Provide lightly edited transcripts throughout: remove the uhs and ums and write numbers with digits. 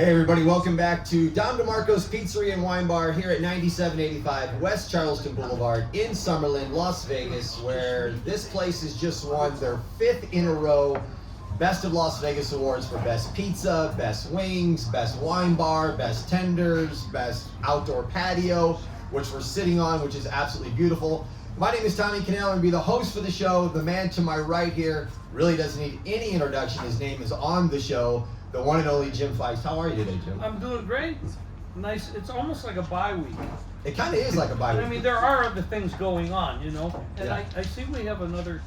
Hey everybody, welcome back to Dom DeMarco's Pizzeria and Wine Bar here at 9785 West Charleston Boulevard in Summerlin, Las Vegas, where this place has just won their 5th in a row Best of Las Vegas awards for best pizza, best wings, best wine bar, best tenders, best outdoor patio, which we're sitting on, which is absolutely beautiful. My name is Tommy Canale. I'm going to be the host for the show. The man to my right here really doesn't need any introduction. His name is on the show. The one and only Jim Feist. How are you today, Jim? I'm doing great. Nice. It's almost like a bye week. It kind of is like a bye week. I mean, there are other things going on, you know. And Yeah. I see we have another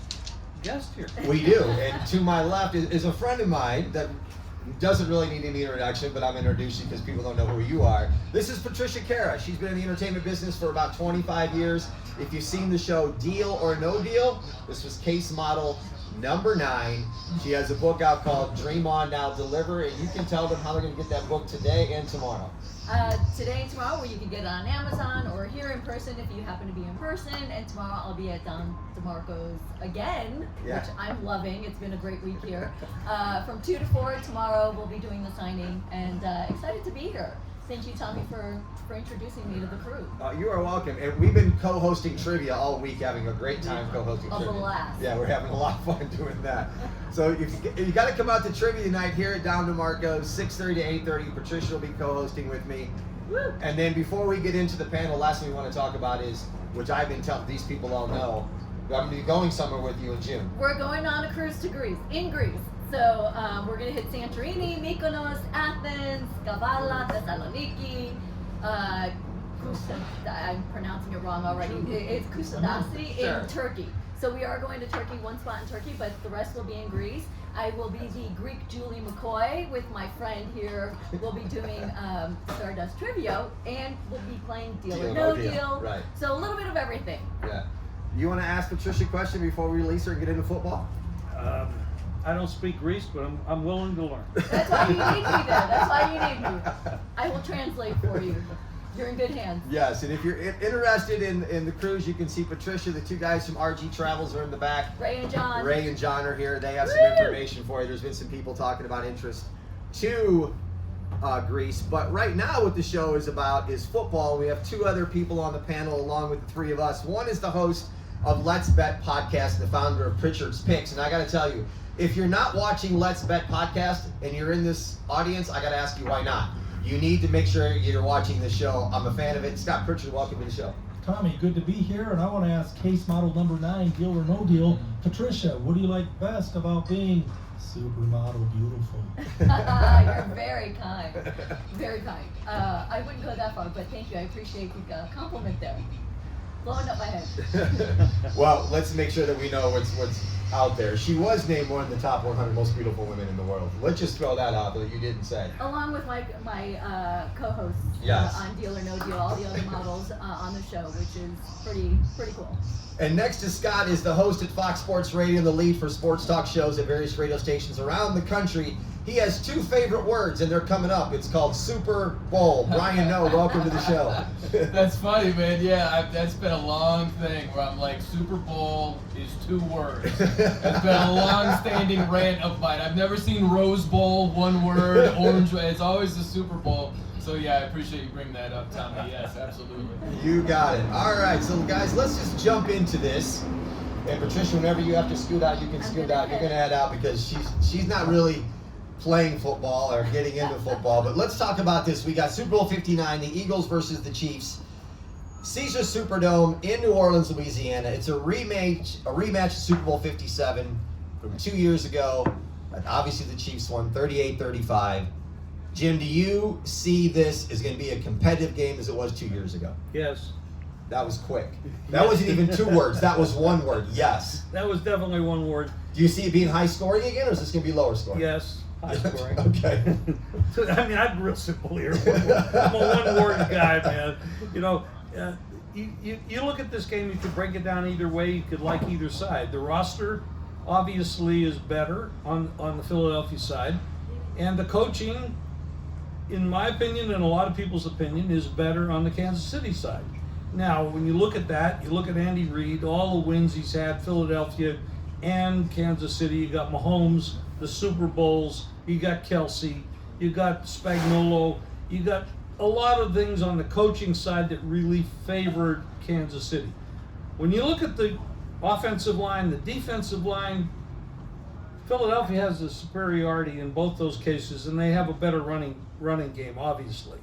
guest here. We do. And to my left is a friend of mine that doesn't really need any introduction, but I'm introducing because people don't know who you are. This is Patricia Cara. She's been in the entertainment business for about 25 years. If you've seen the show Deal or No Deal, this was case model number 9. She has a book out called Dream On Now Deliver, and you can tell them how they're going to get that book today and tomorrow. Today and tomorrow, where you can get it on Amazon or here in person if you happen to be in person. And tomorrow I'll be at DeMarco's again, Yeah. which I'm loving. It's been a great week here. From 2 to 4 tomorrow, we'll be doing the signing, and excited to be here. Thank you, Tommy, for introducing me to the crew. You are welcome. And we've been co-hosting trivia all week, having a great time co-hosting A trivia. blast. Yeah, we're having a lot of fun doing that. So if you got to come out to trivia night here at Dom DeMarco, 6:30 to 8:30. Patricia will be co-hosting with me. Woo! And then before we get into the panel, last thing we want to talk about is, which I've been telling these people all know, I'm going to be going somewhere with you in June. We're going on a cruise to Greece, in Greece. So we're going to hit Santorini, Mykonos, Athens, Kavala, Thessaloniki, I'm pronouncing it wrong already. It's Kousadasi Sure. in Turkey. So we are going to Turkey, one spot in Turkey, but the rest will be in Greece. I will be the Greek Julie McCoy with my friend here. We'll be doing Stardust Trivia, and we'll be playing Deal or No Deal. Right. So a little bit of everything. Yeah. You want to ask Patricia a question before we release her and get into football? I don't speak Greek, but I'm willing to learn. That's why you need me there. That's why you need me. I will translate for you. You're in good hands. Yes, and if you're interested in the cruise, you can see Patricia. The 2 guys from RG Travels are in the back. Ray and John. Ray and John are here. They have some Woo! information for you. There's been some people talking about interest to Greece. But right now what the show is about is football. We have 2 other people on the panel along with the 3 of us. One is the host of Let's Bet Podcast, the founder of Pritchard's Picks. And I got to tell you, if you're not watching Let's Bet Podcast and you're in this audience, I got to ask you why not. You need to make sure you're watching the show. I'm a fan of it. Scott Pritchard, welcome to the show. Tommy, good to be here, and I want to ask case model number 9, Deal or No Deal, Patricia, what do you like best about being supermodel beautiful? You're very kind. Very kind. I wouldn't go that far, but thank you. I appreciate the compliment there. Blowing up my head. Well, let's make sure that we know what's out there. She was named one of the top 100 most beautiful women in the world. Let's just throw that out that you didn't say. Along with my co-hosts Yes. on Deal or No Deal, all the other models on the show, which is pretty cool. And next to Scott is the host at Fox Sports Radio, the lead for sports talk shows at various radio stations around the country. He has 2 favorite words, and they're coming up. It's called Super Bowl. Brian No, welcome to the show. That's funny, man. Yeah, that's been a long thing where I'm like, Super Bowl is 2 words. It's been a long-standing rant of mine. I've never seen Rose Bowl, 1 word, Orange. It's always the Super Bowl. So yeah, I appreciate you bringing that up, Tommy. Yes, absolutely. You got it. All right, so guys, let's just jump into this. And Patricia, whenever you have to scoot out, you can scoot out. You're gonna head out because she's not really playing football or getting into football. But let's talk about this. We got Super Bowl 59, the Eagles versus the Chiefs. Caesars Superdome in New Orleans, Louisiana. It's a rematch of Super Bowl 57 from 2 years ago. Obviously, the Chiefs won 38-35. Jim, do you see this as going to be a competitive game as it was 2 years ago? Yes. That was quick. That wasn't even 2 words. That was 1 word. Yes. That was definitely 1 word. Do you see it being high scoring again, or is this going to be lower scoring? Yes. High scoring. Okay. I mean, I'm real simple here. I'm a 1-word guy, man. You know, you look at this game, you could break it down either way. You could like either side. The roster obviously is better on the Philadelphia side. And the coaching, in my opinion and a lot of people's opinion, is better on the Kansas City side. Now, when you look at that, you look at Andy Reid, all the wins he's had, Philadelphia and Kansas City. You got Mahomes, the Super Bowls, you got Kelsey, you got Spagnuolo, you got a lot of things on the coaching side that really favored Kansas City. When you look at the offensive line, the defensive line, Philadelphia has the superiority in both those cases, and they have a better running game, obviously.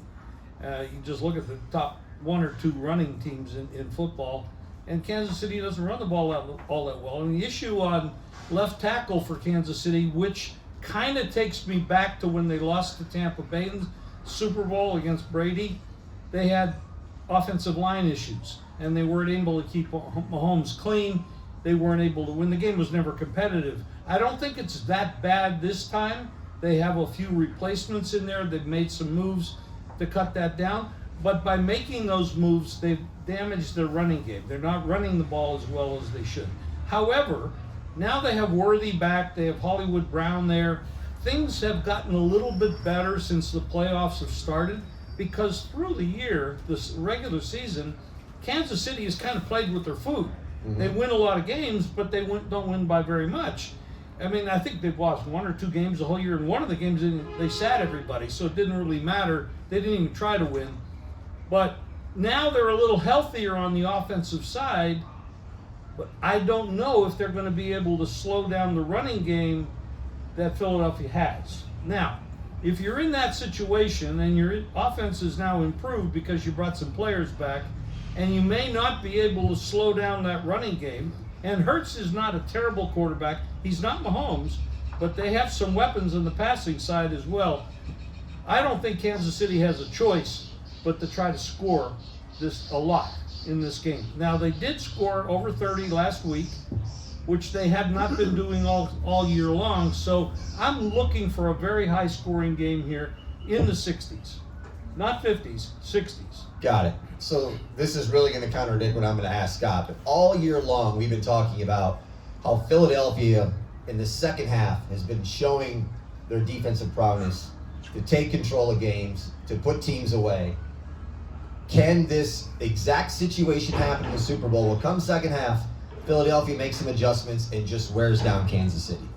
You just look at the top 1 or 2 running teams in football, and Kansas City doesn't run the ball all that well. And the issue on left tackle for Kansas City, which kind of takes me back to when they lost to Tampa Bay in the Super Bowl against Brady, they had offensive line issues, and they weren't able to keep Mahomes clean. They weren't able to win. The game was never competitive. I don't think it's that bad this time. They have a few replacements in there. They've made some moves to cut that down. But by making those moves, they've damaged their running game. They're not running the ball as well as they should. However, now they have Worthy back. They have Hollywood Brown there. Things have gotten a little bit better since the playoffs have started, because through the year, this regular season, Kansas City has kind of played with their food. Mm-hmm. They win a lot of games, but they don't win by very much. I mean, I think they've lost 1 or 2 games the whole year, and one of the games they sat everybody, so it didn't really matter. They didn't even try to win. But now they're a little healthier on the offensive side, but I don't know if they're going to be able to slow down the running game that Philadelphia has. Now, if you're in that situation and your offense is now improved because you brought some players back, and you may not be able to slow down that running game, and Hurts is not a terrible quarterback. He's not Mahomes, but they have some weapons on the passing side as well. I don't think Kansas City has a choice but to try to score a lot in this game. Now, they did score over 30 last week, which they had not been doing all year long. So I'm looking for a very high scoring game here in the 60s. Not 50s, 60s. Got it. So this is really going to contradict what I'm going to ask Scott. But all year long, we've been talking about how Philadelphia in the second half has been showing their defensive prowess to take control of games, to put teams away. Can this exact situation happen in the Super Bowl? Well, come second half, Philadelphia makes some adjustments and just wears down Kansas City.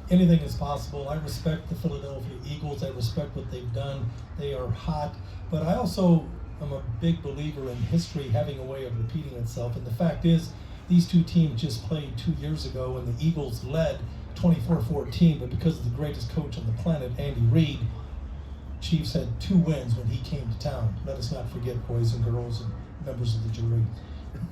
Anything is possible. I respect the Philadelphia Eagles. I respect what they've done. They are hot. But I also am a big believer in history having a way of repeating itself. And the fact is, these two teams just played 2 years ago, and the Eagles led 24-14. But because of the greatest coach on the planet, Andy Reid, Chiefs had 2 wins when he came to town. Let us not forget, boys and girls and members of the jury.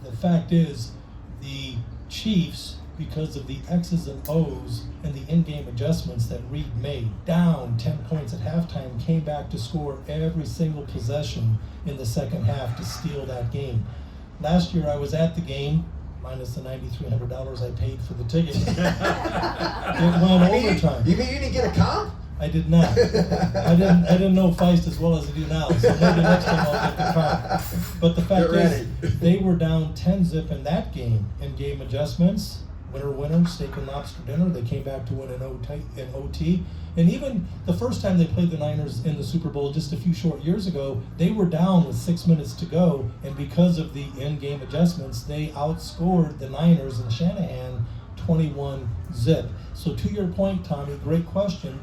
The fact is, the Chiefs, because of the X's and O's and the in-game adjustments that Reid made, down 10 points at halftime, came back to score every single possession in the second half to steal that game. Last year I was at the game, minus the $9,300 I paid for the ticket. It went overtime. You mean you didn't get a comp? I did not. I didn't know Feist as well as I do now, so maybe next time I'll get the comp. But the fact is, they were down 10-zip in that game. In-game adjustments, winner, steak and lobster dinner. They came back to win in OT. And even the first time they played the Niners in the Super Bowl just a few short years ago, they were down with 6 minutes to go. And because of the in-game adjustments, they outscored the Niners and Shanahan 21-zip. So to your point, Tommy, great question.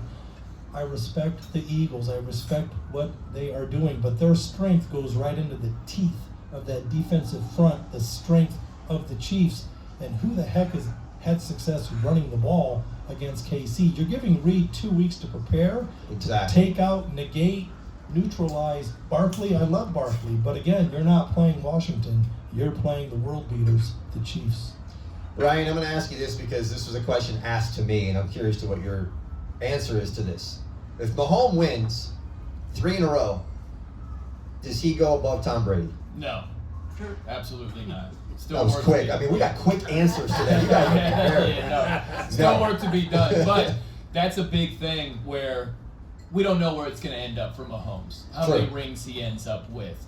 I respect the Eagles. I respect what they are doing, but their strength goes right into the teeth of that defensive front, the strength of the Chiefs, and who the heck has had success running the ball against KC? You're giving Reid 2 weeks to prepare, exactly. Take out, negate, neutralize Barkley. I love Barkley, but again, you're not playing Washington. You're playing the world beaters, the Chiefs. Ryan, I'm going to ask you this because this was a question asked to me, and I'm curious to what your answer is to this. If Mahomes wins 3 in a row, does he go above Tom Brady? No, absolutely not. Still that was quick. I mean, we got quick answers today. You got Still work to be done, but that's a big thing where we don't know where it's going to end up for Mahomes. How many rings he ends up with?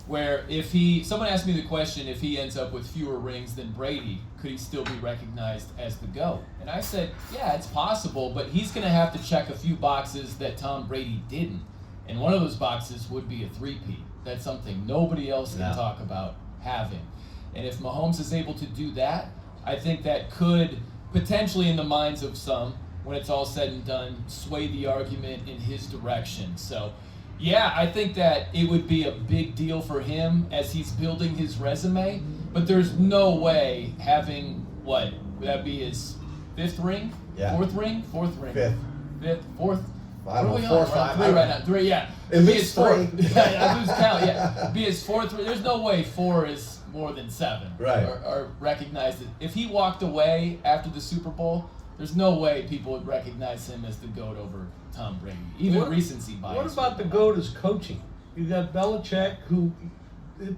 Where if someone asked me the question, if he ends up with fewer rings than Brady, could he still be recognized as the GOAT? And I said, yeah, it's possible, but he's going to have to check a few boxes that Tom Brady didn't. And one of those boxes would be a 3-peat. That's something nobody else can talk about having. And if Mahomes is able to do that, I think that could potentially, in the minds of some, when it's all said and done, sway the argument in his direction. So, yeah, I think that it would be a big deal for him as he's building his resume, but there's no way having, what, would that be his 5th ring? Yeah. 4th ring? 4th ring. 5th. 4th? I don't What know, are we 4 or on? 5. 3 right now. 3, yeah. At Be least his 4th. 3. Yeah, I lose count, yeah. Be his 4th ring. There's no way 4 is more than 7. Right. Or recognize it. If he walked away after the Super Bowl, there's no way people would recognize him as the GOAT over Tom Brady. Even recency bias. What about the GOAT as coaching? You got Belichick, who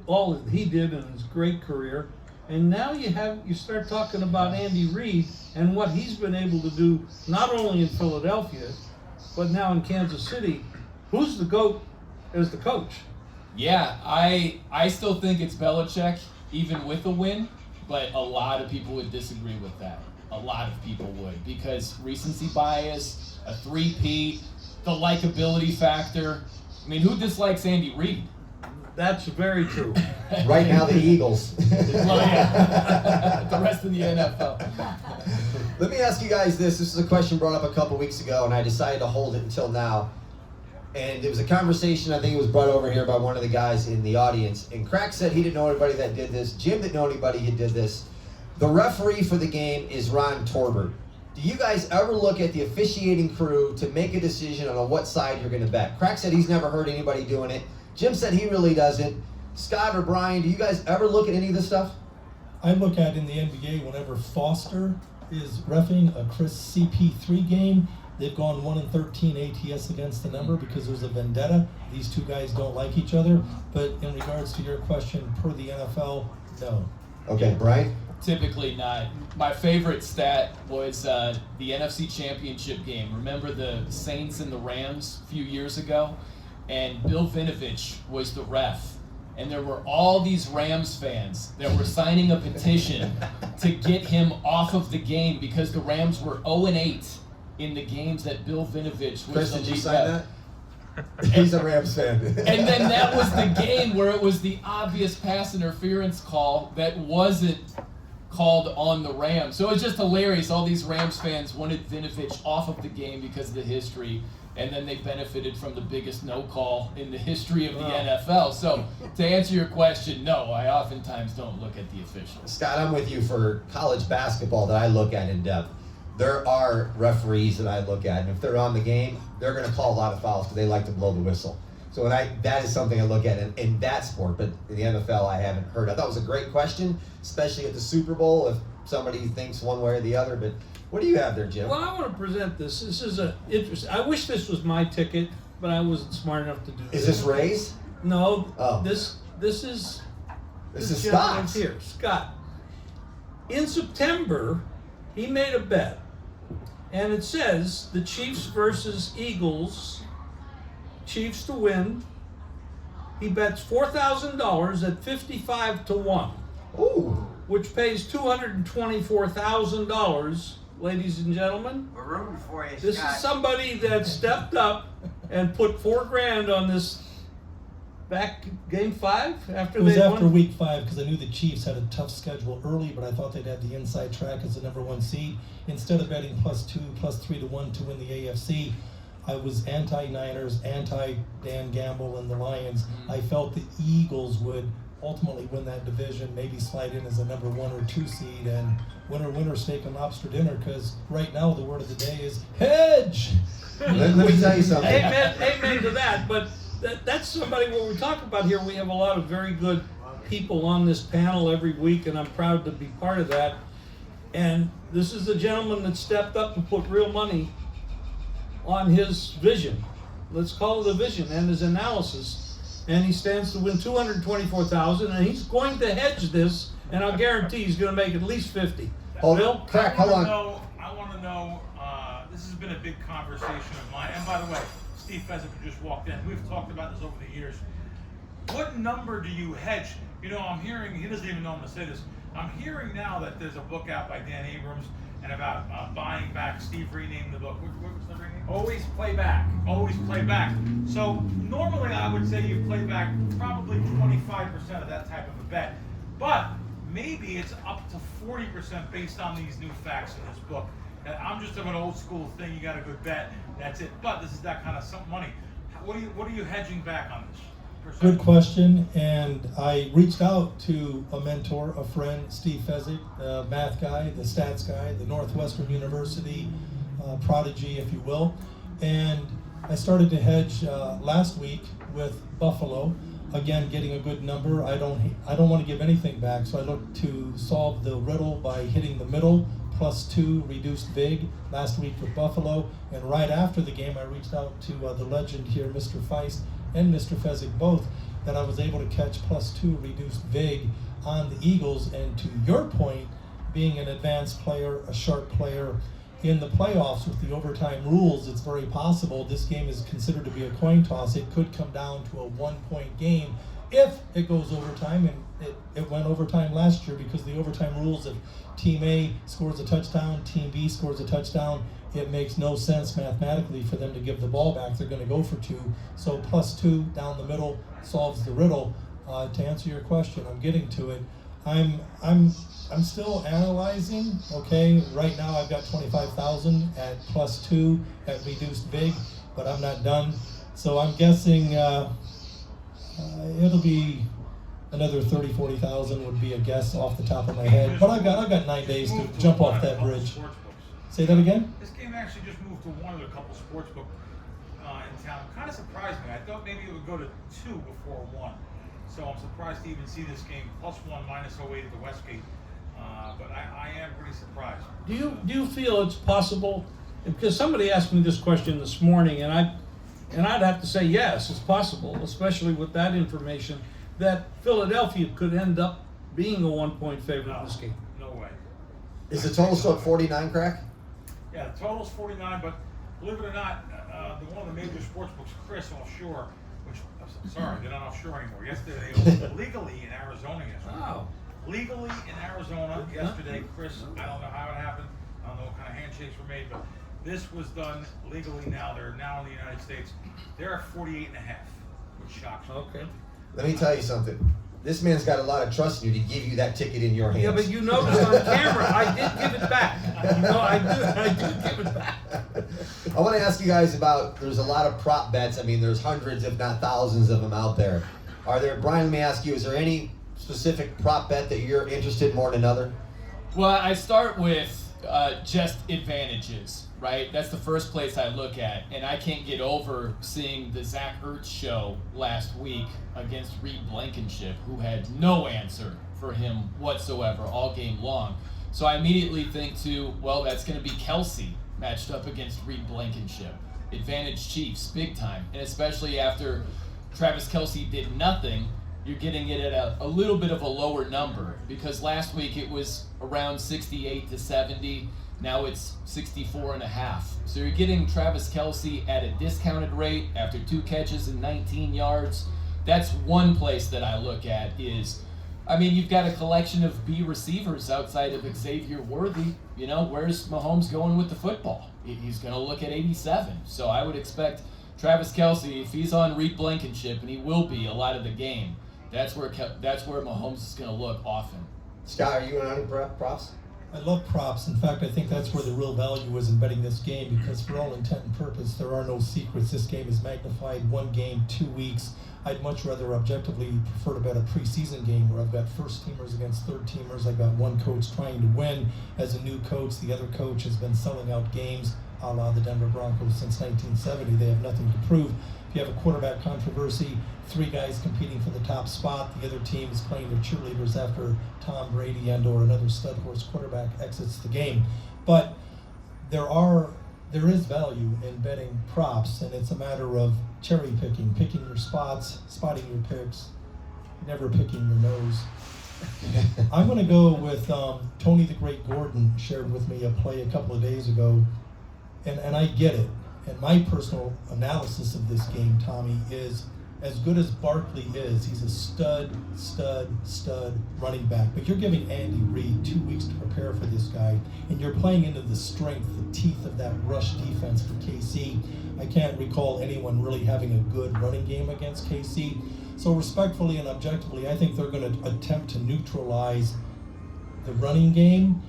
all he did in his great career, and now you start talking about Andy Reid and what he's been able to do, not only in Philadelphia, but now in Kansas City. Who's the GOAT as the coach? Yeah, I still think it's Belichick, even with a win, but a lot of people would disagree with that. A lot of people would, because recency bias, a 3-peat, the likability factor. I mean, who dislikes Andy Reid? That's very true. Right now, the Eagles. Well, yeah. The rest of the NFL. Let me ask you guys this. This is a question brought up a couple weeks ago, and I decided to hold it until now. And it was a conversation, I think it was brought over here by one of the guys in the audience. And Crack said he didn't know anybody that did this. Jim didn't know anybody who did this. The referee for the game is Ron Torbert. Do you guys ever look at the officiating crew to make a decision on what side you're going to bet? Crack said he's never heard anybody doing it. Jim said he really doesn't. Scott or Bryan, do you guys ever look at any of this stuff? I look at in the NBA whenever Foster is reffing a Chris CP3 game, they've gone 1-13 ATS against the number because there's a vendetta. These two guys don't like each other. But in regards to your question, per the NFL, no. Okay, Bryan? Typically not. My favorite stat was the NFC Championship game. Remember the Saints and the Rams a few years ago? And Bill Vinovich was the ref. And there were all these Rams fans that were signing a petition to get him off of the game because the Rams were 0-8 in the games that Bill Vinovich was Chris, the did you lead sign ref. that? He's a Rams fan. And then that was the game where it was the obvious pass interference call that wasn't called on the Rams. So it was just hilarious. All these Rams fans wanted Vinovich off of the game because of the history, and then they benefited from the biggest no call in the history of the NFL. So to answer your question, no, I oftentimes don't look at the officials. Scott, I'm with you for college basketball that I look at in depth. There are referees that I look at, and if they're on the game, they're going to call a lot of fouls because they like to blow the whistle. So that is something I look at in that sport, but in the NFL I haven't heard. I thought it was a great question, especially at the Super Bowl, if somebody thinks one way or the other. But what do you have there, Jim? Well, I want to present this. This is a interesting. I wish this was my ticket, but I wasn't smart enough to do this. Is this Ray's? No. Oh. This is Scott's. here. Scott. In September, he made a bet, and it says the Chiefs versus Eagles. Chiefs to win. He bets $4,000 at 55-1. Ooh. Which pays $224,000, ladies and gentlemen. We're rooting for you, This Scott. is somebody that stepped up and put $4,000 on this back game 5 after It was they after won. week 5 because I knew the Chiefs had a tough schedule early, but I thought they'd have the inside track as the number 1 seed. Instead of betting +2, +3 to 1 to win the AFC, I was anti-Niners, anti-Dan Gamble and the Lions. I felt the Eagles would ultimately win that division, maybe slide in as a number 1 or 2 seed, and winner, steak and lobster dinner, because right now the word of the day is hedge! Let me tell you something. Amen to that. But that's somebody what we're talking about here. We have a lot of very good people on this panel every week, and I'm proud to be part of that. And this is the gentleman that stepped up and put real money on his vision. Let's call it a vision and his analysis. And he stands to win $224,000, and he's going to hedge this, and I'll guarantee he's going to make at least 50. Bill? Crack, hold on. I want to know, this has been a big conversation of mine. And by the way, Steve Pheasant just walked in. We've talked about this over the years. What number do you hedge? You know, I'm hearing, he doesn't even know I'm going to say this. I'm hearing now that there's a book out by Dan Abrams and about buying back. Steve renamed the book. What was the rename? Always play back. Always play back. So normally I would say you play back probably 25% of that type of a bet. But maybe it's up to 40% based on these new facts in this book. I'm just of an old school thing. You got a good bet, that's it. But this is that kind of money. What are you hedging back on this? Good question, and I reached out to a mentor, a friend, Steve Fezzik, the math guy, the stats guy, the Northwestern University prodigy, if you will, and I started to hedge last week with Buffalo. Again, getting a good number. I don't want to give anything back, so I look to solve the riddle by hitting the middle, +2 reduced vig last week with Buffalo, and right after the game I reached out to the legend here, Mr. Feist and Mr. Fezzik both, that I was able to catch +2 reduced vig on the Eagles. And to your point, being an advanced player, a sharp player, in the playoffs with the overtime rules, it's very possible this game is considered to be a coin toss. It could come down to a 1-point game if it goes overtime, and it went overtime last year because the overtime rules, if Team A scores a touchdown, Team B scores a touchdown, it makes no sense mathematically for them to give the ball back. They're going to go for 2. So +2 down the middle solves the riddle. To answer your question, I'm getting to it. I'm still analyzing. Okay, right now I've got 25,000 at +2 at reduced vig, but I'm not done. So I'm guessing it'll be another 30,000-40,000 would be a guess off the top of my head. But I got 9 days to jump off that bridge. Say that again? This game actually just moved to one of the couple sportsbook in town. Kind of surprised me. I thought maybe it would go to 2 before 1. So I'm surprised to even see this game +1 -08 at the Westgate. But I am pretty surprised. Do you feel it's possible? Because somebody asked me this question this morning, and I'd have to say yes, it's possible, especially with that information, that Philadelphia could end up being a 1-point favorite in this game. No way. Is the total still at 49, Crack? Yeah, the total's 49, but believe it or not, one of the major sports books, Chris Offshore, which, I'm sorry, they're not offshore anymore. Yesterday, it was legally in Arizona yesterday. Wow. Legally in Arizona yesterday, Chris, I don't know how it happened. I don't know what kind of handshakes were made, but this was done legally now. They're now in the United States. They're at 48.5, which shocks me. Okay. Let me tell you something. This man's got a lot of trust in you to give you that ticket in your hands. Yeah, but you noticed on camera, I did give it back. I did give it back. I want to ask you guys about, there's a lot of prop bets. I mean, there's hundreds, if not thousands of them out there. Brian, let me ask you, is there any specific prop bet that you're interested in more than another? Well, I start with just advantages, right? That's the first place I look at, and I can't get over seeing the Zach Ertz show last week against Reed Blankenship, who had no answer for him whatsoever all game long. So I immediately think well, that's going to be Kelsey matched up against Reed Blankenship. Advantage Chiefs, big time, and especially after Travis Kelsey did nothing, you're getting it at a little bit of a lower number, because last week it was around 68 to 70. Now it's 64.5. So you're getting Travis Kelsey at a discounted rate after 2 catches and 19 yards. That's one place that I look at is, you've got a collection of B receivers outside of Xavier Worthy. Where's Mahomes going with the football? He's going to look at 87. So I would expect Travis Kelsey, if he's on Reed Blankenship, and he will be a lot of the game, that's where Mahomes is going to look often. Scott, are you in on any props? I love props. In fact, I think that's where the real value is in betting this game, because for all intent and purpose, there are no secrets. This game is magnified 1 game, 2 weeks. I'd much rather objectively prefer to bet a preseason game where I've got first teamers against third teamers. I've got one coach trying to win as a new coach. The other coach has been selling out games, a la the Denver Broncos since 1970. They have nothing to prove. If you have a quarterback controversy, 3 guys competing for the top spot, the other team is playing their cheerleaders after Tom Brady and or another stud horse quarterback exits the game. But there is value in betting props, and it's a matter of cherry picking your spots, spotting your picks, never picking your nose. I'm going to go with Tony the Great Gordon shared with me a play a couple of days ago, and I get it. And my personal analysis of this game, Tommy, is as good as Barkley is, he's a stud running back. But you're giving Andy Reid 2 weeks to prepare for this guy, and you're playing into the strength, the teeth of that rush defense for KC. I can't recall anyone really having a good running game against KC. So respectfully and objectively, I think they're going to attempt to neutralize the running game.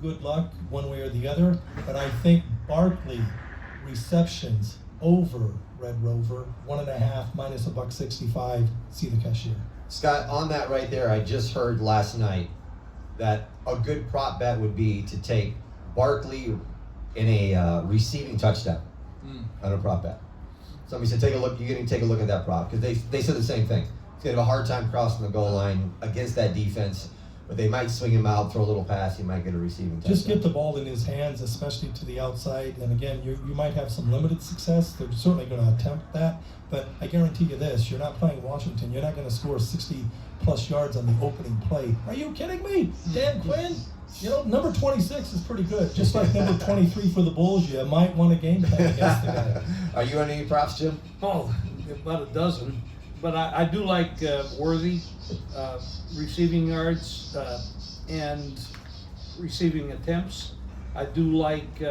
good luck one way or the other, but I think Barkley receptions over Red Rover, 1.5 minus $1.65. See the cashier. Scott, on that right there, I just heard last night that a good prop bet would be to take Barkley in a receiving touchdown on a prop bet. Somebody said, take a look. You're going to take a look at that prop because they said the same thing. He's going to have a hard time crossing the goal line against that defense, but they might swing him out, throw a little pass. He might get a receiving touchdown. Just get the ball in his hands, especially to the outside. And again, you might have some limited success. They're certainly going to attempt that. But I guarantee you this, you're not playing Washington. You're not going to score 60-plus yards on the opening play. Are you kidding me? Dan Quinn? You know, number 26 is pretty good. Just like number 23 for the Bulls, you might want a game plan against the guy. Are you on any props, Jim? Oh, about a dozen. But I do like Worthy, receiving yards and receiving attempts. I do like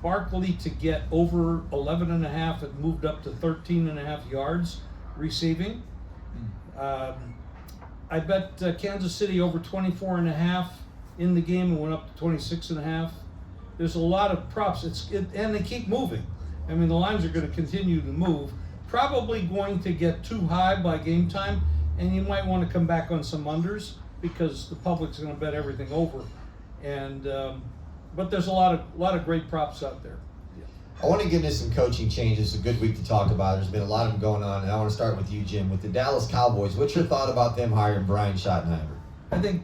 Barkley to get over 11.5 and moved up to 13.5 yards receiving. I bet Kansas City over 24.5 in the game and went up to 26.5. There's a lot of props. And they keep moving. I mean, the lines are going to continue to move. Probably going to get too high by game time, and you might want to come back on some unders because the public's going to bet everything over. And but there's a lot of great props out there. I want to get into some coaching changes. It's a good week to talk about. There's been a lot of them going on, and I want to start with you, Jim. With the Dallas Cowboys, what's your thought about them hiring Bryan Schottenheimer? I think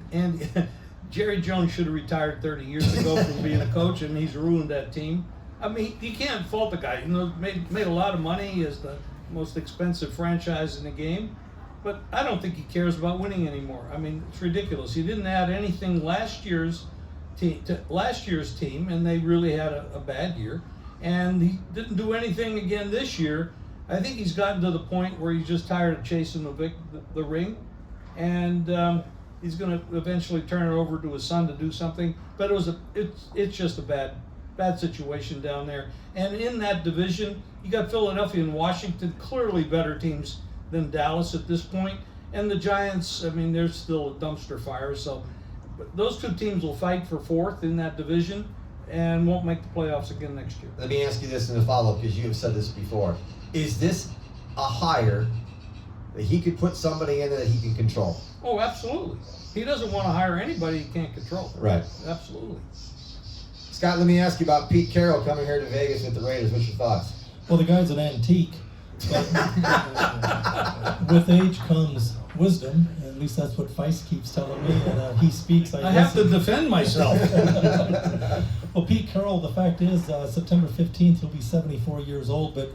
Jerry Jones should have retired 30 years ago from being a coach, and he's ruined that team. I mean, you can't fault the guy. You know, made a lot of money. He is the most expensive franchise in the game, but I don't think he cares about winning anymore. I mean, it's ridiculous. He didn't add anything last year's team, and they really had a bad year. And he didn't do anything again this year. I think he's gotten to the point where he's just tired of chasing the ring, and he's going to eventually turn it over to his son to do something. But it's just a bad situation down there. And in that division, you got Philadelphia and Washington, clearly better teams than Dallas at this point. And the Giants, I mean, they're still a dumpster fire. So but those two teams will fight for fourth in that division and won't make the playoffs again next year. Let me ask you this in a follow-up, because you have said this before. Is this a hire that he could put somebody in that he can control? Oh, absolutely. He doesn't want to hire anybody he can't control. Right. Absolutely. Scott, let me ask you about Pete Carroll coming here to Vegas with the Raiders. What's your thoughts? Well, the guy's an antique. But with age comes wisdom. At least that's what Feist keeps telling me. And he speaks. I have to defend myself. Well, Pete Carroll, the fact is, September 15th, he'll be 74 years old. But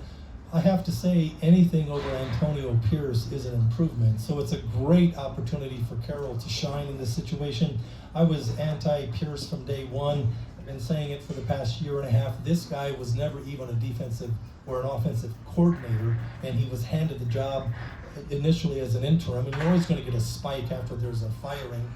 I have to say, anything over Antonio Pierce is an improvement. So it's a great opportunity for Carroll to shine in this situation. I was anti-Pierce from day one. I've been saying it for the past year and a half. This guy was never even a defensive or an offensive coordinator, and he was handed the job initially as an interim. And you're always going to get a spike after there's a firing.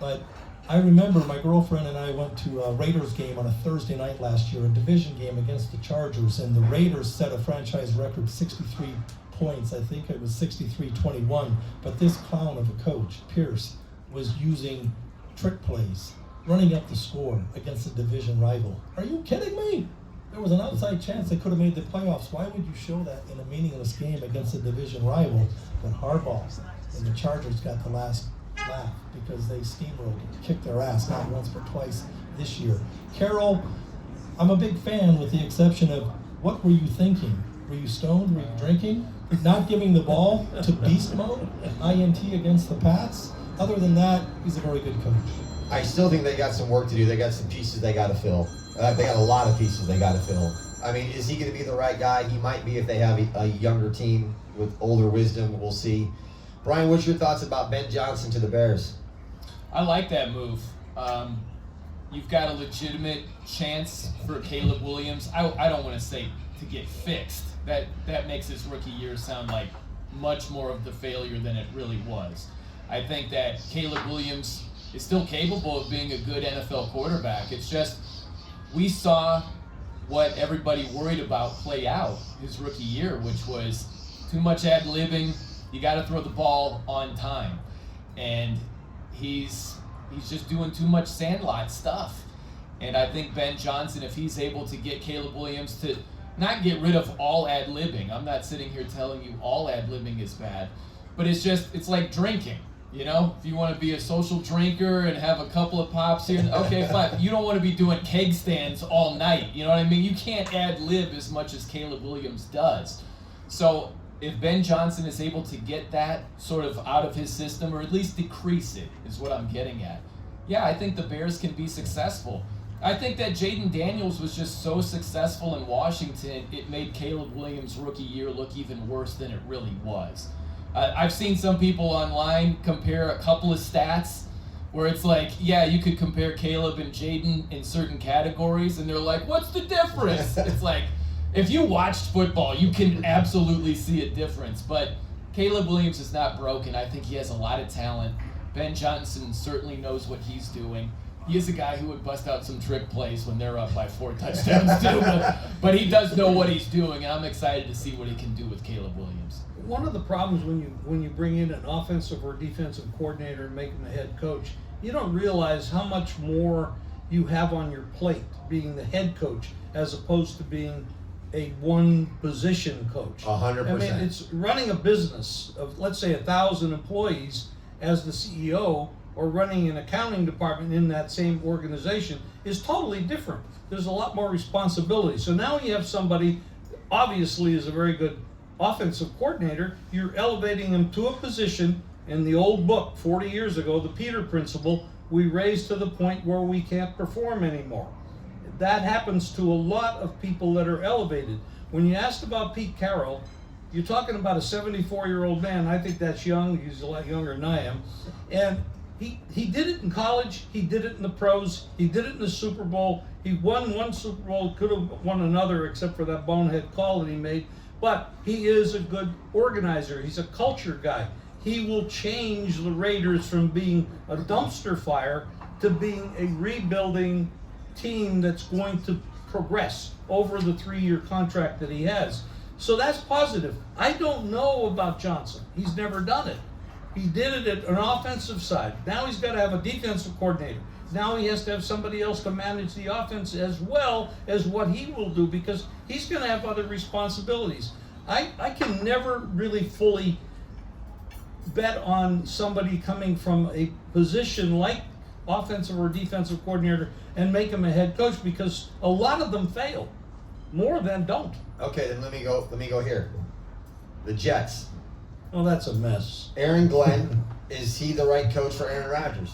But I remember my girlfriend and I went to a Raiders game on a Thursday night last year, a division game against the Chargers, and the Raiders set a franchise record 63 points. I think it was 63-21. But this clown of a coach, Pierce, was using trick plays, running up the score against a division rival. Are you kidding me? There was an outside chance they could have made the playoffs. Why would you show that in a meaningless game against a division rival? But Harbaugh and the Chargers got the last laugh because they steamrolled and kicked their ass not once but twice this year. Carroll, I'm a big fan with the exception of what were you thinking? Were you stoned? Were you drinking? Not giving the ball to beast mode? INT against the Pats? Other than that, he's a very good coach. I still think they got some work to do. They got some pieces they got to fill. They got a lot of pieces they got to fill. I mean, is he going to be the right guy? He might be if they have a younger team with older wisdom. We'll see. Bryan, what's your thoughts about Ben Johnson to the Bears? I like that move. You've got a legitimate chance for Caleb Williams. I don't want to say to get fixed. That makes his rookie year sound like much more of the failure than it really was. I think that Caleb Williams is still capable of being a good NFL quarterback. It's just we saw what everybody worried about play out his rookie year, which was too much ad-libbing. You got to throw the ball on time. And he's just doing too much sandlot stuff. And I think Ben Johnson, if he's able to get Caleb Williams to not get rid of all ad-libbing, I'm not sitting here telling you all ad-libbing is bad, but it's like drinking. You know, if you want to be a social drinker and have a couple of pops here, okay, fine. You don't want to be doing keg stands all night. You know what I mean? You can't ad-lib as much as Caleb Williams does. So if Ben Johnson is able to get that sort of out of his system, or at least decrease it, is what I'm getting at. Yeah, I think the Bears can be successful. I think that Jaden Daniels was just so successful in Washington, it made Caleb Williams' rookie year look even worse than it really was. I've seen some people online compare a couple of stats where it's like, yeah, you could compare Caleb and Jaden in certain categories, and they're like, what's the difference? It's like, if you watched football, you can absolutely see a difference. But Caleb Williams is not broken. I think he has a lot of talent. Ben Johnson certainly knows what he's doing. He is a guy who would bust out some trick plays when they're up by 4 touchdowns too, but he does know what he's doing, and I'm excited to see what he can do with Caleb Williams. One of the problems when you bring in an offensive or defensive coordinator and make him the head coach, you don't realize how much more you have on your plate being the head coach as opposed to being a one position coach. 100%. I mean, it's running a business of, let's say, 1,000 employees as the CEO, or running an accounting department in that same organization is totally different. There's a lot more responsibility. So now you have somebody, obviously is a very good offensive coordinator, you're elevating him to a position in the old book 40 years ago, the Peter Principle, we raise to the point where we can't perform anymore. That happens to a lot of people that are elevated. When you asked about Pete Carroll, you're talking about a 74-year-old man. I think that's young. He's a lot younger than I am. And he did it in college. He did it in the pros. He did it in the Super Bowl. He won one Super Bowl, could have won another except for that bonehead call that he made. But he is a good organizer. He's a culture guy. He will change the Raiders from being a dumpster fire to being a rebuilding team that's going to progress over the 3-year contract that he has. So that's positive. I don't know about Johnson. He's never done it. He did it at an offensive side. Now he's got to have a defensive coordinator. Now he has to have somebody else to manage the offense as well as what he will do, because he's going to have other responsibilities. I can never really fully bet on somebody coming from a position like offensive or defensive coordinator and make him a head coach, because a lot of them fail. More than don't. Okay, then let me go here. The Jets. Well, that's a mess. Aaron Glenn, is he the right coach for Aaron Rodgers?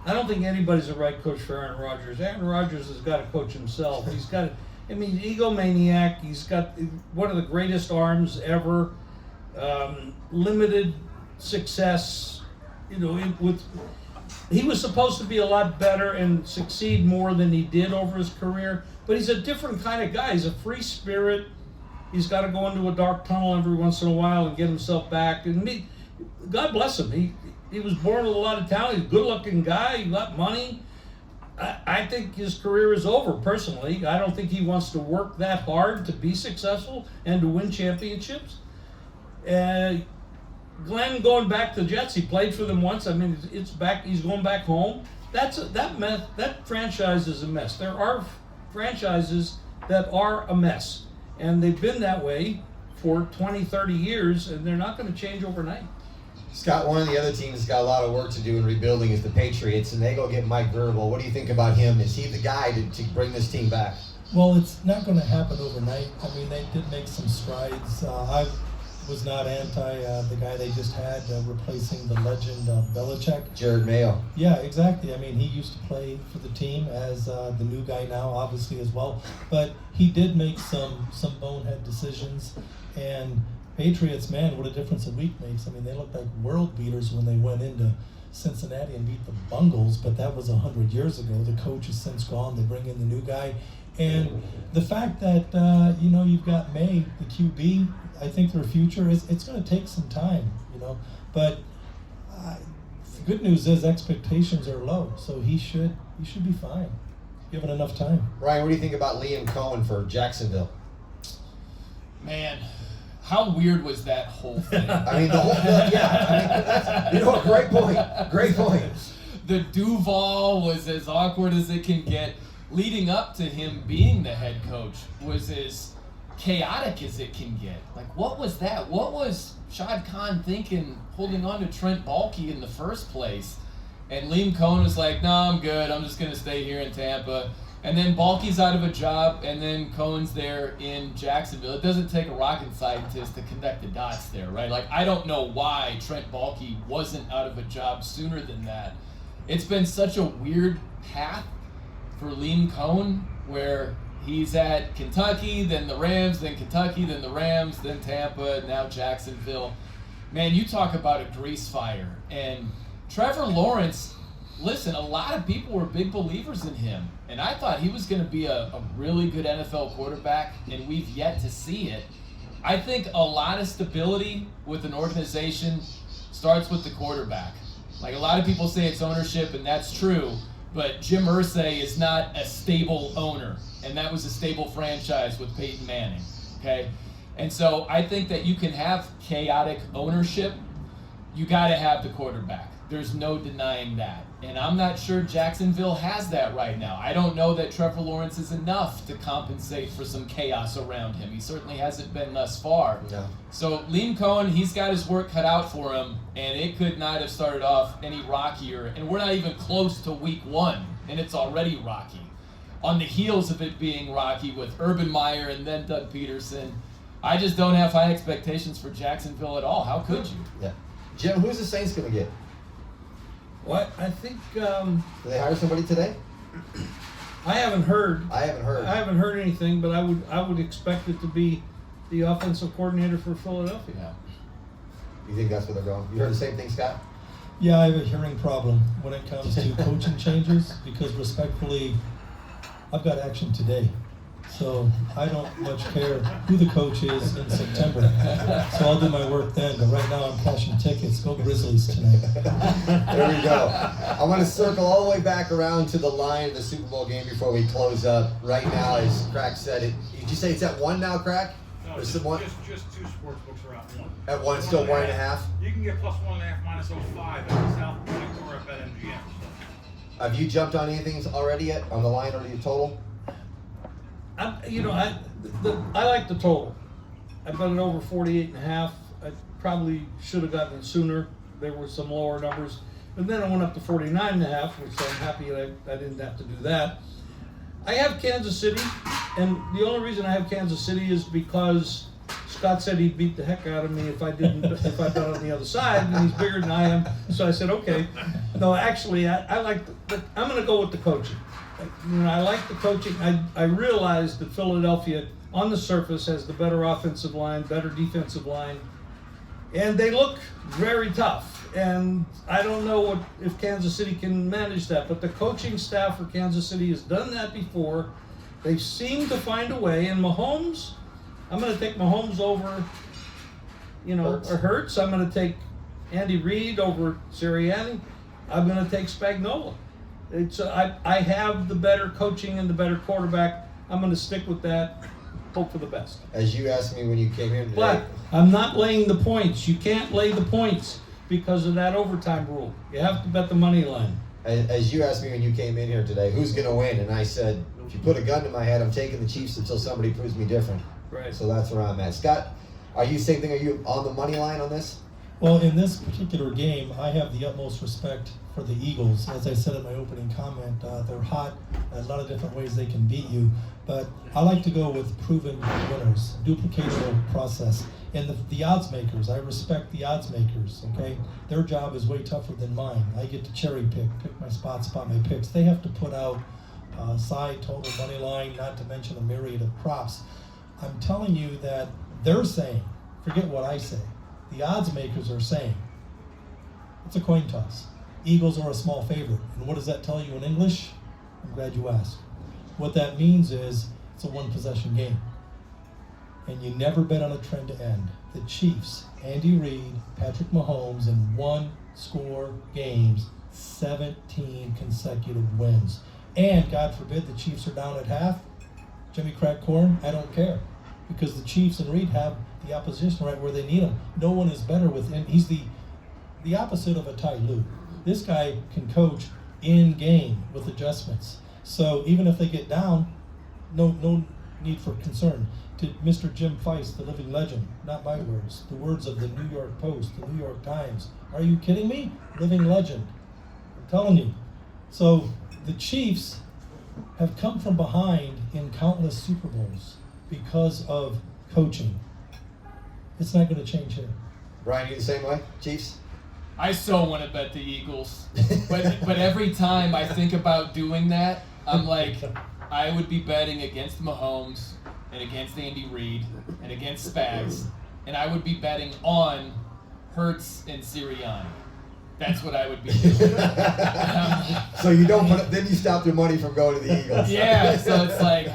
I don't think anybody's the right coach for Aaron Rodgers. Aaron Rodgers has got to coach himself. He's got, egomaniac. He's got one of the greatest arms ever. Limited success. He was supposed to be a lot better and succeed more than he did over his career. But he's a different kind of guy. He's a free spirit. He's got to go into a dark tunnel every once in a while and get himself back. And God bless him. He was born with a lot of talent. He's a good-looking guy. He got money. I think his career is over, personally. I don't think he wants to work that hard to be successful and to win championships. Glenn going back to the Jets, he played for them once. I mean, it's back. He's going back home. That franchise is a mess. There are franchises that are a mess. And they've been that way for 20, 30 years, and they're not going to change overnight. Scott, one of the other teams that's got a lot of work to do in rebuilding is the Patriots, and they go get Mike Vrabel. What do you think about him? Is he the guy to bring this team back? Well, it's not going to happen overnight. I mean, they did make some strides. I was not anti the guy they just had replacing the legend Belichick. Jared Mayo. Yeah, exactly. I mean, he used to play for the team as the new guy now, obviously, as well. But he did make some bonehead decisions. And Patriots, man, what a difference a week makes. I mean, they looked like world beaters when they went into Cincinnati and beat the Bungles, but that was 100 years ago. The coach has since gone. They bring in the new guy. And the fact that, you've got May, the QB, I think their future it's going to take some time, But the good news is expectations are low, so he should be fine, given enough time. Ryan, what do you think about Liam Cohen for Jacksonville? Man, how weird was that whole thing? I mean, great point. Great point. the Duval was as awkward as it can get. Leading up to him being the head coach was as chaotic as it can get. Like, what was that? What was Shad Khan thinking holding on to Trent Baalke in the first place? And Liam Cohen was like, no, I'm good. I'm just going to stay here in Tampa. And then Baalke's out of a job, and then Cohen's there in Jacksonville. It doesn't take a rocket scientist to connect the dots there, right? Like, I don't know why Trent Baalke wasn't out of a job sooner than that. It's been such a weird path for Liam Cohen, where he's at Kentucky, then the Rams, then Kentucky, then the Rams, then Tampa, now Jacksonville. Man, you talk about a grease fire. And Trevor Lawrence, listen, a lot of people were big believers in him. And I thought he was going to be a really good NFL quarterback, and we've yet to see it. I think a lot of stability with an organization starts with the quarterback. Like, a lot of people say it's ownership, and that's true. But Jim Irsay is not a stable owner, and that was a stable franchise with Peyton Manning, okay? And so I think that you can have chaotic ownership. You got to have the quarterback. There's no denying that. And I'm not sure Jacksonville has that right now. I don't know that Trevor Lawrence is enough to compensate for some chaos around him. He certainly hasn't been thus far. No. So Liam Cohen, he's got his work cut out for him, and it could not have started off any rockier. And we're not even close to week 1, and it's already rocky. On the heels of it being rocky with Urban Meyer and then Doug Peterson, I just don't have high expectations for Jacksonville at all. How could you? Yeah. Jim, who's the Saints going to get? What I think Did they hire somebody today? I haven't heard. I haven't heard anything, but I would expect it to be the offensive coordinator for Philadelphia. Yeah. You think that's where they're going? You heard the same thing, Scott? Yeah, I have a hearing problem when it comes to coaching changes because respectfully, I've got action today. So I don't much care who the coach is in September. So I'll do my work then. But right now I'm cashing tickets. Go Grizzlies tonight. There we go. I want to circle all the way back around to the line of the Super Bowl game before we close up. Right now, as Crack said, did you say it's at 1 now, Crack? No, Or just, some one? just 2 sports books are at 1. At 1, still 1.5? You can get plus 1.5 minus 05 at South Point or at BetMGM. Have you jumped on anything already yet on the line or the total? I like the total. I bet it over 48.5. I probably should have gotten it sooner. There were some lower numbers, but then I went up to 49.5, which I'm happy I didn't have to do that. I have Kansas City, and the only reason I have Kansas City is because Scott said he'd beat the heck out of me if I bet on the other side, and he's bigger than I am. So I said, okay. No, actually, I like. I'm going to go with the coaching. I like the coaching. I realize that Philadelphia, on the surface, has the better offensive line, better defensive line, and they look very tough. And I don't know if Kansas City can manage that, but the coaching staff for Kansas City has done that before. They seem to find a way. And Mahomes, I'm going to take Mahomes over, Hurts. I'm going to take Andy Reid over Sirianni. I'm going to take Spagnuolo. I have the better coaching and the better quarterback. I'm going to stick with that. Hope for the best. As you asked me when you came in today. But I'm not laying the points. You can't lay the points because of that overtime rule. You have to bet the money line. As you asked me when you came in here today, who's going to win? And I said, if you put a gun to my head, I'm taking the Chiefs until somebody proves me different. Right. So that's where I'm at. Scott, are you same thing? Are you on the money line on this? Well, in this particular game, I have the utmost respect for the Eagles. As I said in my opening comment, they're hot. A lot of different ways they can beat you. But I like to go with proven winners, duplicatable process. And the odds makers, I respect the odds makers, okay? Their job is way tougher than mine. I get to cherry pick my spots, spot my picks. They have to put out side, total, money line, not to mention a myriad of props. I'm telling you that they're saying, forget what I say, the odds makers are saying, it's a coin toss. Eagles are a small favorite. And what does that tell you in English? I'm glad you asked. What that means is it's a one-possession game. And you never bet on a trend to end. The Chiefs, Andy Reid, Patrick Mahomes, in one-score games, 17 consecutive wins. And, God forbid, the Chiefs are down at half. Jimmy Crack Corn, I don't care. Because the Chiefs and Reid have the opposition right where they need them. No one is better with him. He's the opposite of a Ty Lue. This guy can coach in game with adjustments. So even if they get down, no need for concern. To Mr. Jim Feist, the living legend, not my words, the words of the New York Post, the New York Times. Are you kidding me? Living legend. I'm telling you. So the Chiefs have come from behind in countless Super Bowls because of coaching. It's not going to change here. Bryan, you the same way? Chiefs? I so want to bet the Eagles, but every time I think about doing that, I'm like, I would be betting against Mahomes and against Andy Reid and against Spags, and I would be betting on Hurts and Sirianni. That's what I would be doing. So you don't put, then you stop your money from going to the Eagles. Yeah, so it's like,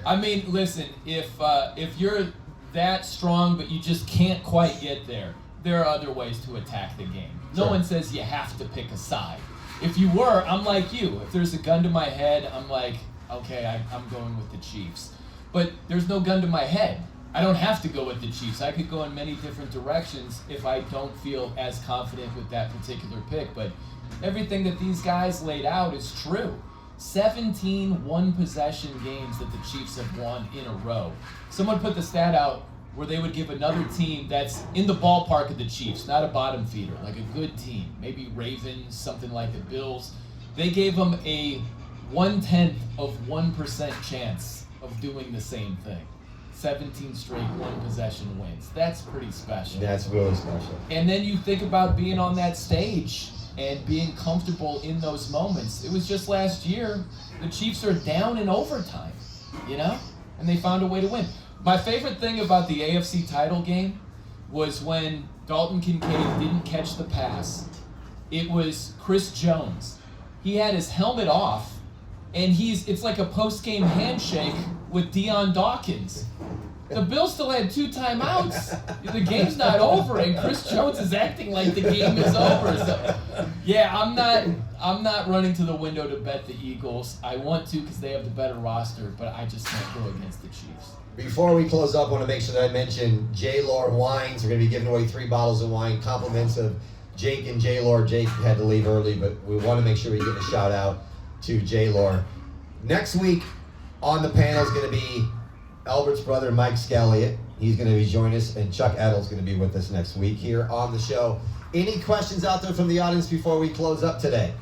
I mean, listen, if you're that strong but you just can't quite get there, there are other ways to attack the game. No Sure. one says you have to pick a side. If you were, I'm like you. If there's a gun to my head, I'm like, okay, I'm going with the Chiefs. But there's no gun to my head. I don't have to go with the Chiefs. I could go in many different directions if I don't feel as confident with that particular pick. But everything that these guys laid out is true. 17 one-possession games that the Chiefs have won in a row. Someone put the stat out where they would give another team that's in the ballpark of the Chiefs, not a bottom feeder, like a good team, maybe Ravens, something like the Bills. They gave them a 0.1% chance of doing the same thing. 17 straight one-possession wins. That's pretty special. That's really special. And then you think about being on that stage and being comfortable in those moments. It was just last year, the Chiefs are down in overtime, you know? And they found a way to win. My favorite thing about the AFC title game was when Dalton Kincaid didn't catch the pass. It was Chris Jones. He had his helmet off, and it's like a post-game handshake with Deion Dawkins. The Bills still had 2 timeouts. The game's not over, and Chris Jones is acting like the game is over. So, yeah, I'm not running to the window to bet the Eagles. I want to because they have the better roster, but I just can't go against the Chiefs. Before we close up, I want to make sure that I mention J-Lore Wines. We're going to be giving away 3 bottles of wine, compliments of Jake and J-Lore. Jake had to leave early, but we want to make sure we give a shout out to J-Lore. Next week on the panel is going to be Albert's brother, Mike Scalliott. He's going to be joining us, and Chuck Edel's going to be with us next week here on the show. Any questions out there from the audience before we close up today?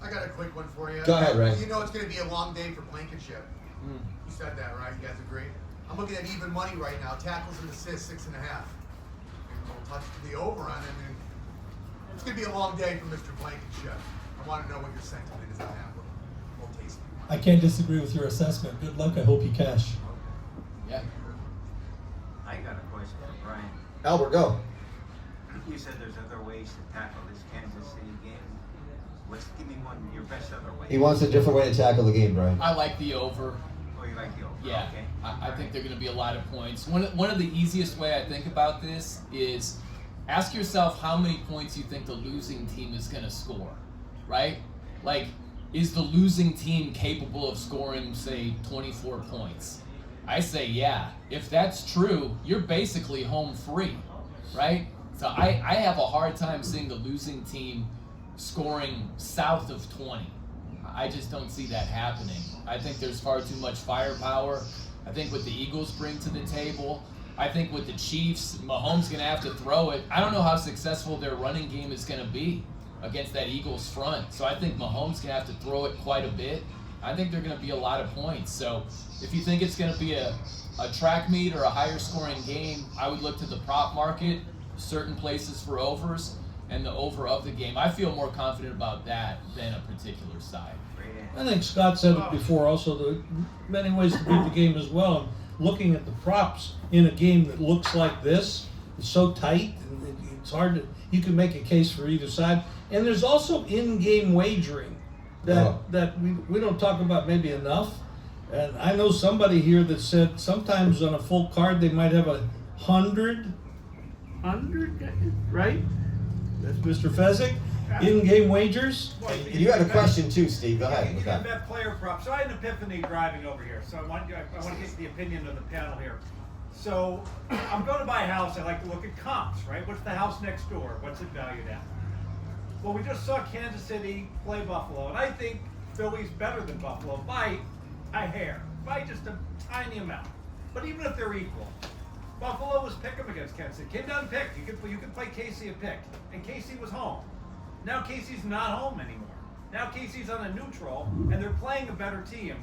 I got a quick one for you. Go ahead, Ray. You know it's going to be a long day for Blankenship. You said that, right? You guys agree? I'm looking at even money right now. Tackles and assists, 6.5. And we'll touch the over on it. And it's going to be a long day for Mr. Blankenship. I want to know what your sentiment is on that. We'll taste it. I can't disagree with your assessment. Good luck. I hope you cash. Yeah. I got a question for Bryan. Albert, go. You said there's other ways to tackle this Kansas City game. Give me one, your best other way. He wants a different way to tackle the game, Bryan. I like the over. Oh, you like the over? Yeah, Okay. I think they're going to be a lot of points. One of the easiest way I think about this is ask yourself how many points you think the losing team is going to score, right? Like, is the losing team capable of scoring, say, 24 points? I say yeah. If that's true, you're basically home free, right? So I have a hard time seeing the losing team scoring south of 20. I just don't see that happening. I think there's far too much firepower. I think what the Eagles bring to the table, I think with the Chiefs, Mahomes going to have to throw it. I don't know how successful their running game is going to be against that Eagles front. So I think Mahomes going to have to throw it quite a bit. I think they're going to be a lot of points. So if you think it's going to be a track meet or a higher scoring game, I would look to the prop market, certain places for overs, and the over of the game. I feel more confident about that than a particular side. I think Scott said it before also, there are many ways to beat the game as well. Looking at the props in a game that looks like this, it's so tight, and it's hard to, you can make a case for either side. And there's also in-game wagering that we don't talk about maybe enough. And I know somebody here that said sometimes on a full card they might have 100, right? That's Mr. Fezzik. In-game wagers. You had a question too, Steve. Go ahead. You can bet player props. So I had an epiphany driving over here. So I want to get the opinion of the panel here. So I'm going to buy a house. I like to look at comps, right? What's the house next door? What's it valued at? Well, we just saw Kansas City play Buffalo, and I think Philly's better than Buffalo by a hair, by just a tiny amount. But even if they're equal, Buffalo was pick 'em against Kansas City. Came down and picked. You could play Casey a pick, and Casey was home. Now Casey's not home anymore. Now Casey's on a neutral, and they're playing a better team.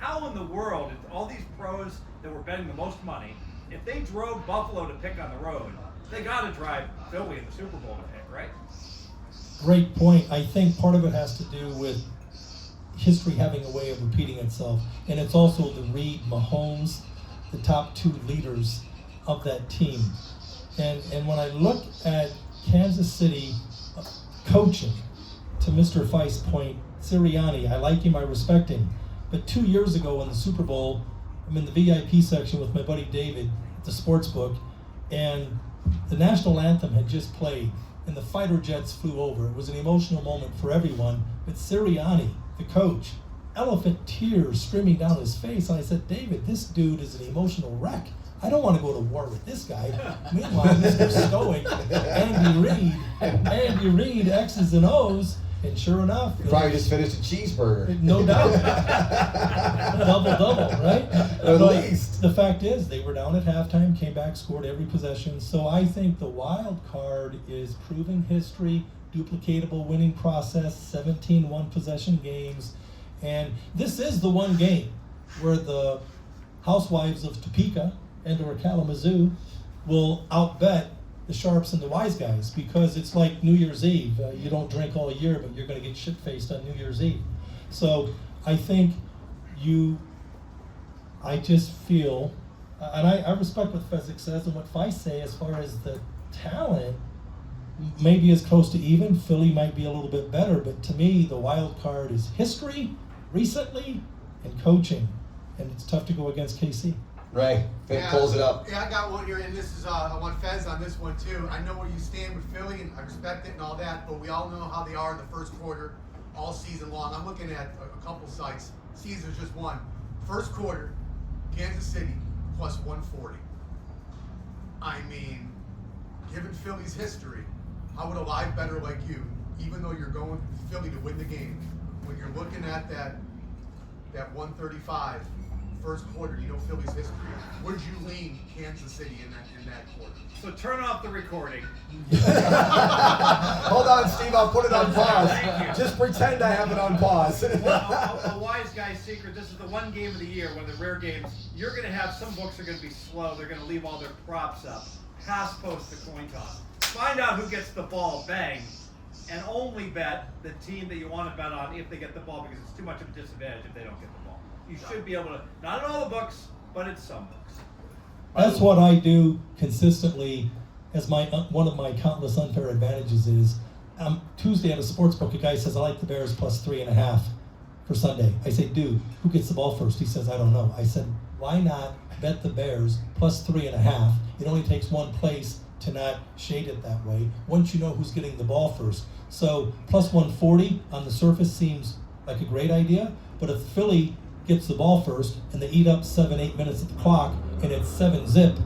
How in the world, if all these pros that were betting the most money, if they drove Buffalo to pick on the road, they got to drive Philly in the Super Bowl to pick, right? Great point. I think part of it has to do with history having a way of repeating itself, and it's also the Reid, Mahomes, the top two leaders of that team. And when I look at Kansas City coaching, to Mr. Feist's point, Sirianni, I like him, I respect him. But 2 years ago in the Super Bowl, I'm in the VIP section with my buddy David at the sports book, and the national anthem had just played, and the fighter jets flew over. It was an emotional moment for everyone, but Sirianni, the coach, elephant tears streaming down his face. And I said, David, this dude is an emotional wreck. I don't want to go to war with this guy. Meanwhile, Mr. Stoic, Andy Reid, X's and O's, and sure enough, You probably just finished a cheeseburger. no doubt, double, right? At least. The fact is, they were down at halftime, came back, scored every possession. So I think the wild card is proven history, duplicatable winning process, 17 one-possession games, and this is the one game where the housewives of Topeka and or Kalamazoo will outbet the sharps and the wise guys, because it's like New Year's Eve. You don't drink all year, but you're going to get shit-faced on New Year's Eve. So I think I just feel, and I respect what Fezzik says and what Feist say as far as the talent, maybe as close to even. Philly might be a little bit better, but to me, the wild card is history, recently, and coaching. And it's tough to go against KC. Ray, pulls it up. Yeah, I got one here, and this is, I want Fez on this one too. I know where you stand with Philly, and I respect it and all that, but we all know how they are in the first quarter all season long. I'm looking at a couple sites. Season's just one. First quarter, Kansas City plus 140. I mean, given Philly's history, how would a live bettor like you, even though you're going Philly to win the game, when you're looking at that 135 first quarter, you know Philly's history, would you lean Kansas City in that quarter? So turn off the recording. Hold on, Steve, I'll put it on pause. Thank you. Just pretend I have it on pause. A wise guy's secret. This is the one game of the year, one of the rare games. You're going to have some books are going to be slow. They're going to leave all their props up. Pass post the coin toss. Find out who gets the ball, bang, and only bet the team that you want to bet on if they get the ball, because it's too much of a disadvantage if they don't get the ball. You should be able to, not in all the books, but in some books. That's what I do consistently as one of my countless unfair advantages is, Tuesday at a sports book, a guy says, I like the Bears plus 3.5 for Sunday. I say, dude, who gets the ball first? He says, I don't know. I said, why not bet the Bears plus 3.5? It only takes one place to not shade it that way once you know who's getting the ball first. So plus 140 on the surface seems like a great idea, but if Philly gets the ball first and they eat up 7-8 minutes of the clock and it's 7-zip,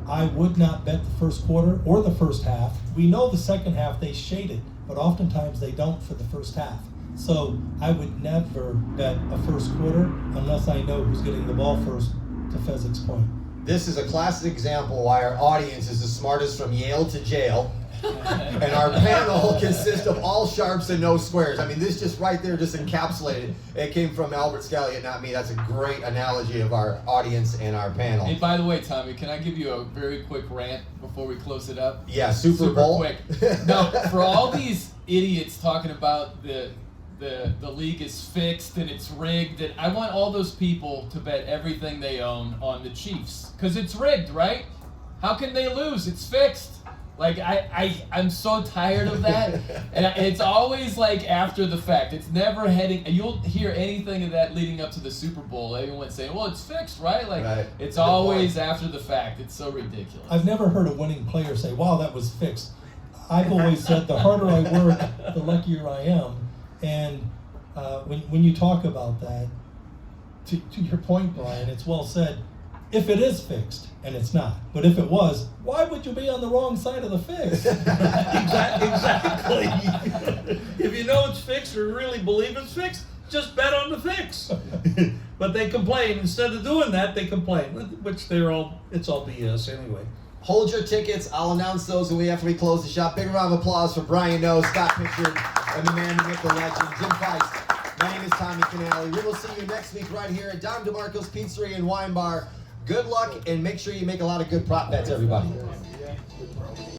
I would not bet the first quarter or the first half. We know the second half they shade it, but oftentimes they don't for the first half. So I would never bet a first quarter unless I know who's getting the ball first, to Fezzik's point. This is a classic example why our audience is the smartest from Yale to jail. And our panel consists of all sharps and no squares. I mean, this just right there just encapsulated. It came from Albert Scalia, not me. That's a great analogy of our audience and our panel. Hey, by the way, Tommy, can I give you a very quick rant before we close it up? Yeah, Super Bowl. quick. No, for all these idiots talking about the league is fixed and it's rigged, and I want all those people to bet everything they own on the Chiefs, because it's rigged, right? How can they lose? It's fixed. Like, I'm so tired of that. And it's always like after the fact. It's never heading, and you'll hear anything of that leading up to the Super Bowl. Everyone's saying, well, it's fixed, right? Like, right. It's Good always point. after the fact. It's so ridiculous. I've never heard a winning player say, wow, that was fixed. I've always said the harder I work, the luckier I am. And when you talk about that, to your point, Bryan, it's well said. if it is fixed, and it's not. But if it was, why would you be on the wrong side of the fix? Exactly. If you know it's fixed or really believe it's fixed, just bet on the fix. But they complain. Instead of doing that, they complain, which it's all BS anyway. Hold your tickets. I'll announce those after we close the shop. Big round of applause for Bryan Noe, Scott Pritchard, and the man, the myth, the legend, Jim Feist. My name is Tommy Canale. We will see you next week right here at Dom DeMarco's Pizzeria and Wine Bar. Good luck, and make sure you make a lot of good prop bets, everybody.